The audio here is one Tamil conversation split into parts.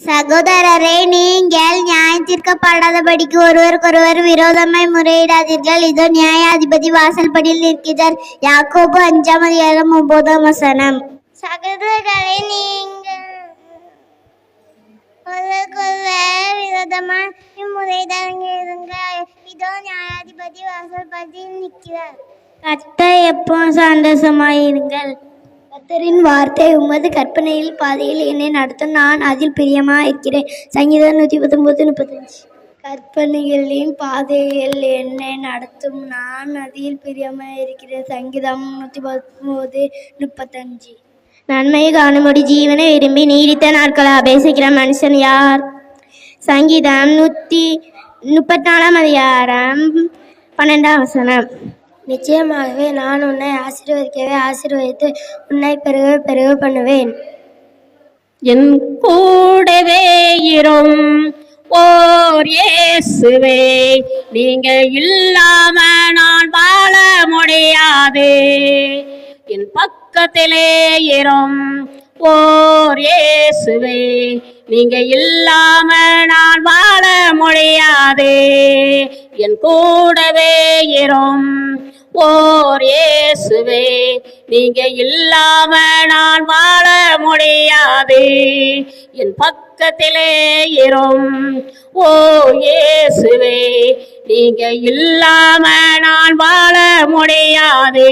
சகோதரரே, நீங்கள் நியாயத்தீர்க்கப்படாதபடிக்கு ஒருவருக்கொருவர் விரோதமாய் முறையிடாதீர்கள். இதோ நியாயாதிபதி வாசல்படியில் நிற்கிறார். யாக்கோபு 5:9. சகோதரரே, நீங்கள் ஒருவருக்கொருவர் விரோதமாய் முறையிடாதீர்கள். இதோ நியாயாதிபதி வாசல்படியில் நிற்கிறார். கர்த்தர் எப்போதும் சந்தோஷமாயிருங்கள். கர்த்தரின் வார்த்தை உமது கற்பனையில் பாதையில் என்னை நடத்தும், நான் அதில் பிரியமாக இருக்கிறேன். சங்கீதம் 119:35. கற்பனைகளின் பாதையில் என்னை நடத்தும், நான் அதில் பிரியமாக இருக்கிறேன். சங்கீதம் 119:35. நன்மையை காணும்படி ஜீவனை விரும்பி நீடித்த நாட்களை அபேசிக்கிற மனுஷன் யார்? சங்கீதம் 134:12. நிச்சயமாகவே நான் உன்னை ஆசீர்வதித்து உன்னை பெருக பண்ணுவேன். என் கூடவே இரும் ஓர் இயேசுவே, நீங்க இல்லாம நான் வாழ முடியாது. என் பக்கத்திலே இரும் ஓர் இயேசுவே, நீங்க இல்லாம நான் வாழ முடியாது. என் கூடவே இரும் ஓர் இயேசுவே, நீங்க இல்லாம நான் வாழ முடியாது. என் பக்கத்திலே இரும் ஓ இயேசுவே, நீங்க இல்லாம நான் வாழ முடியாது.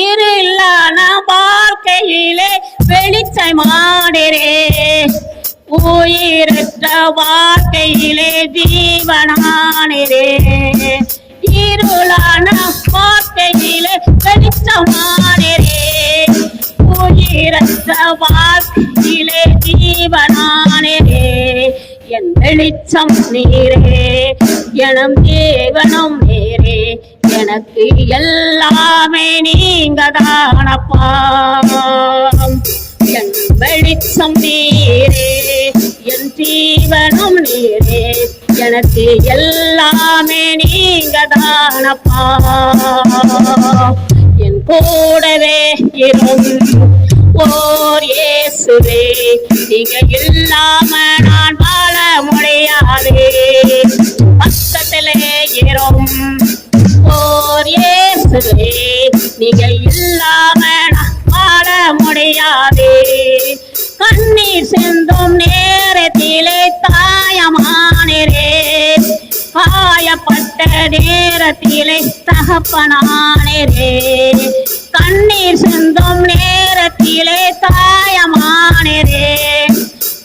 இருளான வாழ்க்கையிலே வெளிச்சமானரே, உயிரற்ற வாழ்க்கையிலே ஜீவனானரே. இருளான வாழ்க்கையிலே வெளிச்சமானரே, உயிரற்ற வாழ்க்கையிலே ஜீவனானரே. என் வெளிச்சம் நீரே, எனம் தேவனும் நீரே, எனக்கு எல்லாமே நீங்க தானப்பா. என் வெளிச்சம் நீரே, என் ஜீவனும் நீரே, எனக்கு எல்லாமே நீங்க தானப்பா. என் கூடவே இரும் ஓர் இயேசுவே, நீங்க இல்லாம நான் வாழ முடியாது. பக்கத்திலே இரும் ஓர் இயேசுவே, நீங்க இல்லாம நான் வாழ முடியாது. கண்ணீர் சிந்தும் நேரத்திலே தாயமானரே, காயப்பட்ட நேரத்திலே தகப்பனானரே. கண்ணீர் சிந்தும் நேரத்திலே தாயமானரே,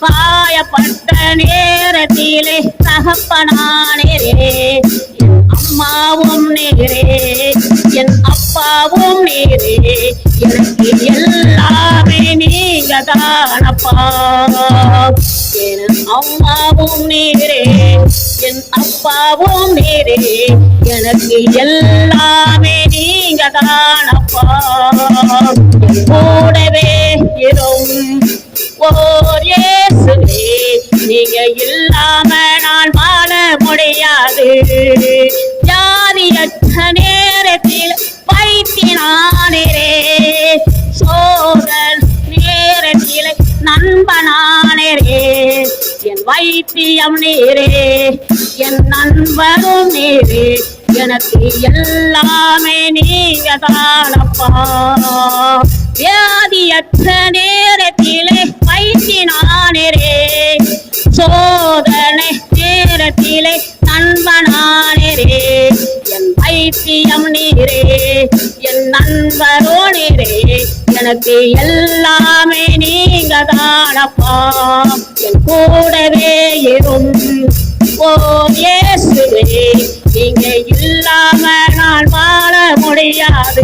காயப்பட்ட நேரத்திலே தகப்பனானரே. என் அம்மாவும் நீரே, என் அப்பாவும் நீரே, எனக்கு எல்லாமே நீங்க தானப்பா. என் அம்மாவும் நீரே, என் அப்பாவும் நீரே, எனக்கு எல்லாமே நீங்க தானப்பா. கூடவே இரும் ஓர் இயேசுவே, நீங்க இல்லாம நான் வாழ முடியாது. ஜாதியற்ற நேரத்தில் வைத்தினானரே, சோதன் நேரத்தில் நண்பனானரே. என் வைத்தியம் நீரே, என் நண்பரும் நீரே, எனக்கு எல்லாமே நீங்க தானப்பா. வியாதியற்ற நேரத்திலே வைத்தினானரே, சோதனை நேரத்திலே நண்பனானரே. என் வைத்தியம் நீரே, என் நண்பரோ நீரே, எனக்கு எல்லாமே நீங்க தானப்பா. என் கூடவே இரும் ஓ இயேசுவே, நீங்க இல்லாம நான் வாழ முடியாது.